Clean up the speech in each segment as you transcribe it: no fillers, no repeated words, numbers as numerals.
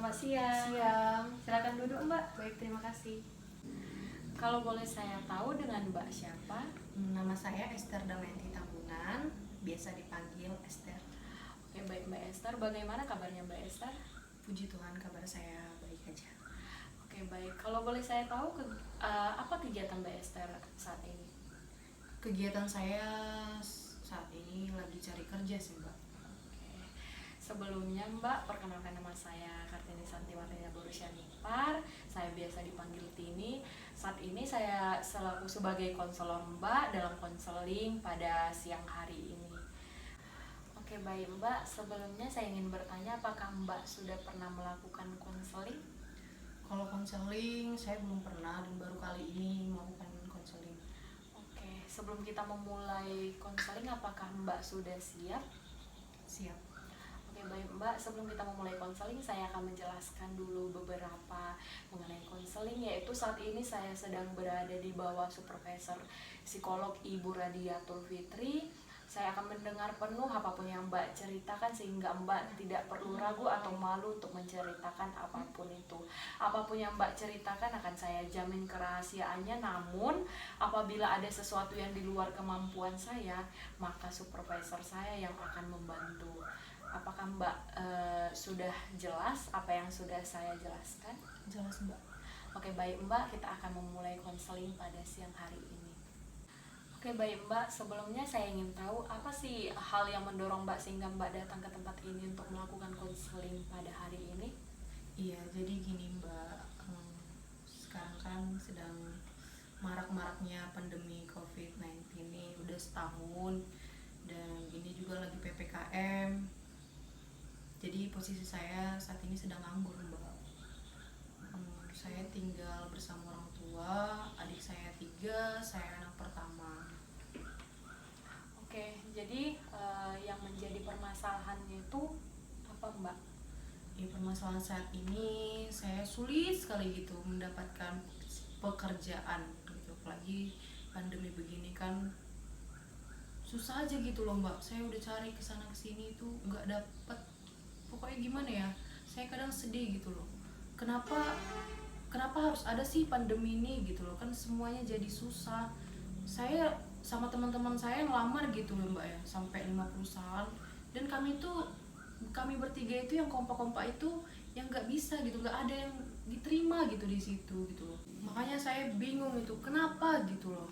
Selamat siang. Siang. Silakan duduk, Mbak. Baik, terima kasih. Kalau boleh saya tahu dengan Mbak siapa? Nama saya Esther Damayanti Tambunan, biasa dipanggil Esther. Oke, baik Mbak Esther. Bagaimana kabarnya Mbak Esther? Puji Tuhan, kabar saya baik aja. Oke, baik. Kalau boleh saya tahu apa kegiatan Mbak Esther saat ini? Kegiatan saya saat ini lagi cari kerja sih, Mbak. Oke. Sebelumnya Mbak, perkenalkan nama saya Kartini Santiwardana Borusyanipar. Saya biasa dipanggil Tini. Saat ini saya selaku sebagai konselor Mbak dalam konseling pada siang hari ini. Oke, baik Mbak. Sebelumnya saya ingin bertanya apakah Mbak sudah pernah melakukan konseling? Kalau konseling saya belum pernah dan baru kali ini melakukan konseling. Oke, sebelum kita memulai konseling apakah Mbak sudah siap? Siap. Oke, baik Mbak, sebelum kita memulai konseling saya akan menjelaskan dulu beberapa mengenai konseling, yaitu saat ini saya sedang berada di bawah supervisor psikolog Ibu Radiatul Fitri. Saya akan mendengar penuh apapun yang Mbak ceritakan sehingga Mbak tidak perlu ragu atau malu untuk menceritakan apapun itu. Apapun yang Mbak ceritakan akan saya jamin kerahasiaannya, namun apabila ada sesuatu yang di luar kemampuan saya, maka supervisor saya yang akan membantu. Apakah Mbak sudah jelas apa yang sudah saya jelaskan? Jelas, Mbak. Oke, baik Mbak, kita akan memulai konseling pada siang hari ini. Oke, baik Mbak, sebelumnya saya ingin tahu apa sih hal yang mendorong Mbak sehingga Mbak datang ke tempat ini untuk melakukan konseling pada hari ini? Iya, jadi gini, Mbak. Sekarang kan sedang marak-maraknya pandemi COVID-19 ini udah setahun, dan ini juga lagi PPKM. Jadi posisi saya saat ini sedang nganggur, Mbak. Saya tinggal bersama orang tua, adik saya 3, saya anak pertama. Oke, jadi yang menjadi permasalahannya itu apa Mbak? Permasalahan saat ini saya sulit sekali gitu mendapatkan pekerjaan gitu, apalagi pandemi begini kan susah aja gitu loh, Mbak. Saya udah cari kesana kesini itu nggak dapet. Pokoknya gimana ya, saya kadang sedih gitu loh. Kenapa harus ada sih pandemi ini gitu loh, kan semuanya jadi susah. Saya sama teman-teman saya ngelamar gitu loh, Mbak, ya, sampai 5 perusahaan, dan kami bertiga itu yang kompak-kompak itu yang nggak bisa gitu, nggak ada yang diterima gitu di situ gitu loh. Makanya saya bingung itu kenapa gitu loh,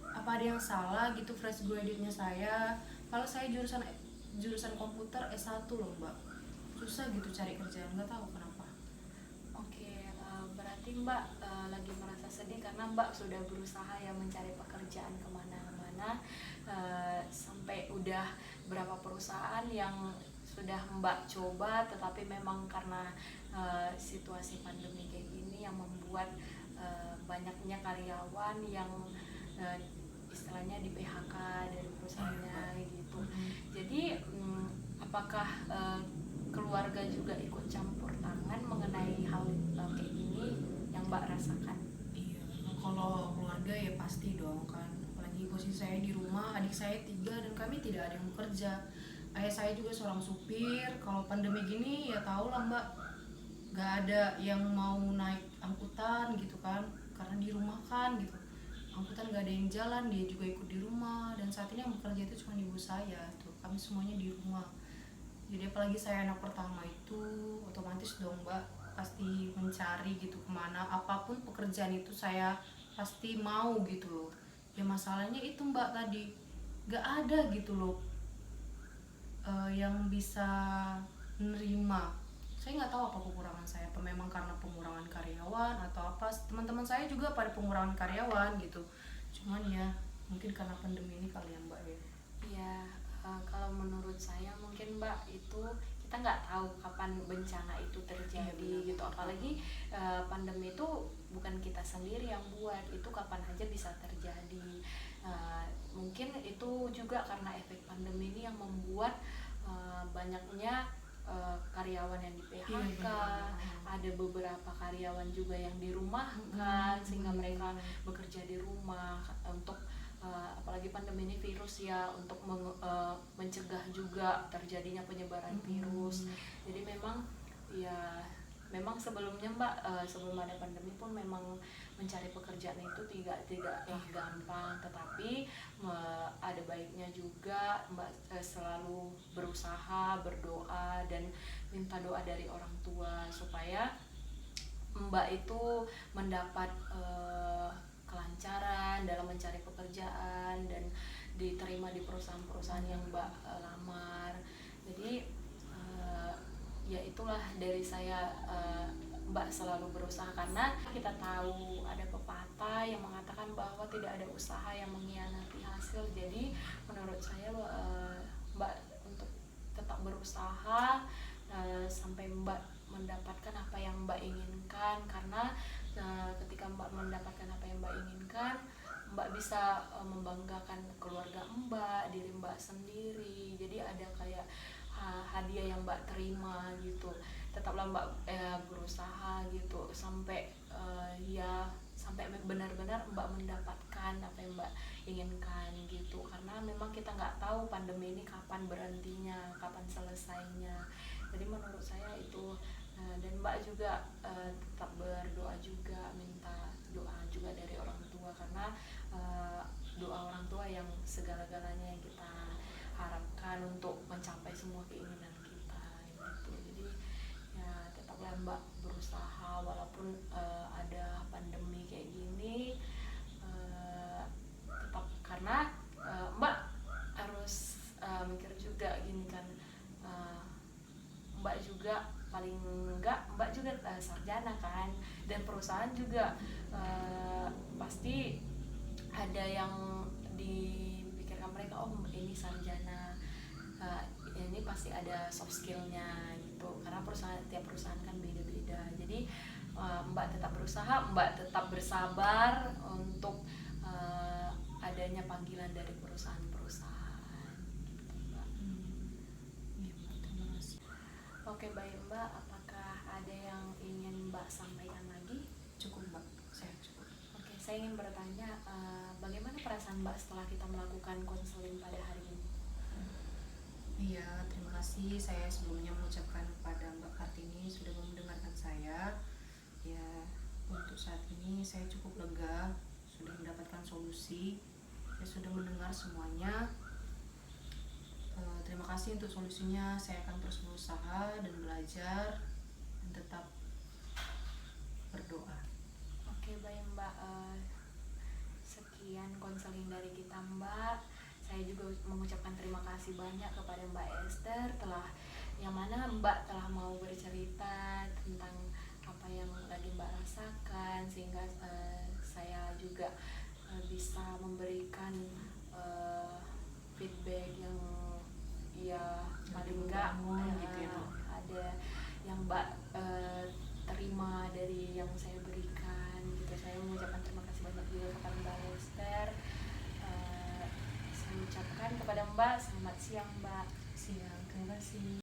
apa ada yang salah gitu fresh graduate-nya saya. Kalau saya jurusan komputer S1 loh, Mbak. Susah gitu cari kerjaan, nggak tahu kenapa. Oke, berarti Mbak lagi merasa sedih karena Mbak sudah berusaha ya mencari pekerjaan kemana-mana, sampai udah berapa perusahaan yang sudah Mbak coba, tetapi memang karena situasi pandemi kayak gini yang membuat banyaknya karyawan yang istilahnya di PHK dari perusahaannya gitu. Jadi apakah keluarga juga ikut campur tangan mengenai hal kayak gini yang Mbak rasakan? Iya, kalau keluarga ya pasti dong kan. Apalagi posisi saya di rumah, adik saya 3 dan kami tidak ada yang bekerja. Ayah saya juga seorang supir. Kalau pandemi gini ya tau lah, Mbak, gak ada yang mau naik angkutan gitu kan, karena di rumah kan gitu. Angkutan gak ada yang jalan, dia juga ikut di rumah. Dan saat ini yang bekerja itu cuma ibu saya tuh, kami semuanya di rumah. Jadi apalagi saya anak pertama itu otomatis dong, Mbak, pasti mencari gitu kemana, apapun pekerjaan itu saya pasti mau gitu loh. Ya masalahnya itu, Mbak, tadi gak ada gitu loh yang bisa menerima. Saya nggak tahu apa kekurangan saya, apa memang karena pengurangan karyawan atau apa. Teman-teman saya juga pada pengurangan karyawan gitu, cuman ya mungkin karena pandemi ini kali ya, Mbak, ya. Ya, kalau menurut saya mungkin Mbak itu kita nggak tahu kapan bencana itu terjadi gitu, apalagi pandemi itu bukan kita sendiri yang buat, itu kapan aja bisa terjadi. Mungkin itu juga karena efek pandemi ini yang membuat banyaknya karyawan yang di PHK, ada beberapa karyawan juga yang dirumahkan sehingga mereka bekerja di rumah untuk apalagi pandemi ini virus ya, untuk mencegah juga terjadinya penyebaran virus. Jadi memang ya memang sebelumnya Mbak, sebelum ada pandemi pun memang mencari pekerjaan itu tidaklah gampang, tetapi ada baiknya juga Mbak selalu berusaha, berdoa, dan minta doa dari orang tua supaya Mbak itu mendapat kelancaran dalam mencari pekerjaan dan diterima di perusahaan-perusahaan yang Mbak lamar. Jadi ya itulah dari saya, Mbak selalu berusaha, karena kita tahu ada pepatah yang mengatakan bahwa tidak ada usaha yang mengkhianati hasil. Jadi menurut saya Mbak untuk tetap berusaha sampai Mbak mendapatkan apa yang Mbak inginkan, karena ketika Mbak mendapatkan apa yang Mbak inginkan, Mbak bisa membanggakan keluarga Mbak, diri Mbak sendiri. Jadi ada kayak hadiah yang Mbak terima gitu. Tetaplah Mbak berusaha gitu sampai ya sampai benar-benar Mbak mendapatkan apa yang Mbak inginkan gitu. Karena memang kita nggak tahu pandemi ini kapan berhentinya, kapan selesainya. Jadi menurut saya itu, dan Mbak juga tetap berdoa juga, minta doa juga dari orang tua, karena doa orang tua yang segala-galanya yang kita harapkan untuk mencapai semua keinginan kita gitu. Jadi ya tetaplah Mbak berusaha walaupun ada pandemi kayak gini, tetap, karena Mbak harus mikir juga gini kan, Mbak juga paling enggak Mbak juga sarjana kan, dan perusahaan juga pasti ada yang dipikirkan mereka, oh ini sarjana, ini pasti ada soft skillnya gitu, karena tiap perusahaan kan beda-beda. Jadi Mbak tetap berusaha, Mbak tetap bersabar untuk adanya panggilan dari perusahaan-perusahaan gitu, Mbak. Iya, Mbak, terima kasih. Oke, baik Mbak, apakah ada yang ingin Mbak sampaikan lagi? Cukup, Mbak, saya cukup. Oke, saya ingin bertanya, bagaimana perasaan Mbak setelah kita melakukan konseling pada hari ini? Iya, terima kasih. Saya sebelumnya mengucapkan kepada Mbak Kartini sudah mendengarkan saya. Ya, untuk saat ini saya cukup lega, sudah mendapatkan solusi, ya sudah mendengar semuanya. Terima kasih untuk solusinya. Saya akan terus berusaha dan belajar dan tetap berdoa. Oke, baik Mbak, sekian konseling dari kita Mbak. Saya juga mengucapkan terima kasih banyak kepada Mbak Esther yang mana Mbak telah mau bercerita tentang apa yang lagi Mbak rasakan, sehingga saya juga bisa memberikan feedback yang ya paling enggak gitu ya, Bu. ada yang Mbak terima dari yang saya berikan gitu. Saya mengucapkan terima kasih banyak juga kepada Mbak Esther. Saya ucapkan kepada Mbak, selamat siang Mbak. Siang, terima kasih.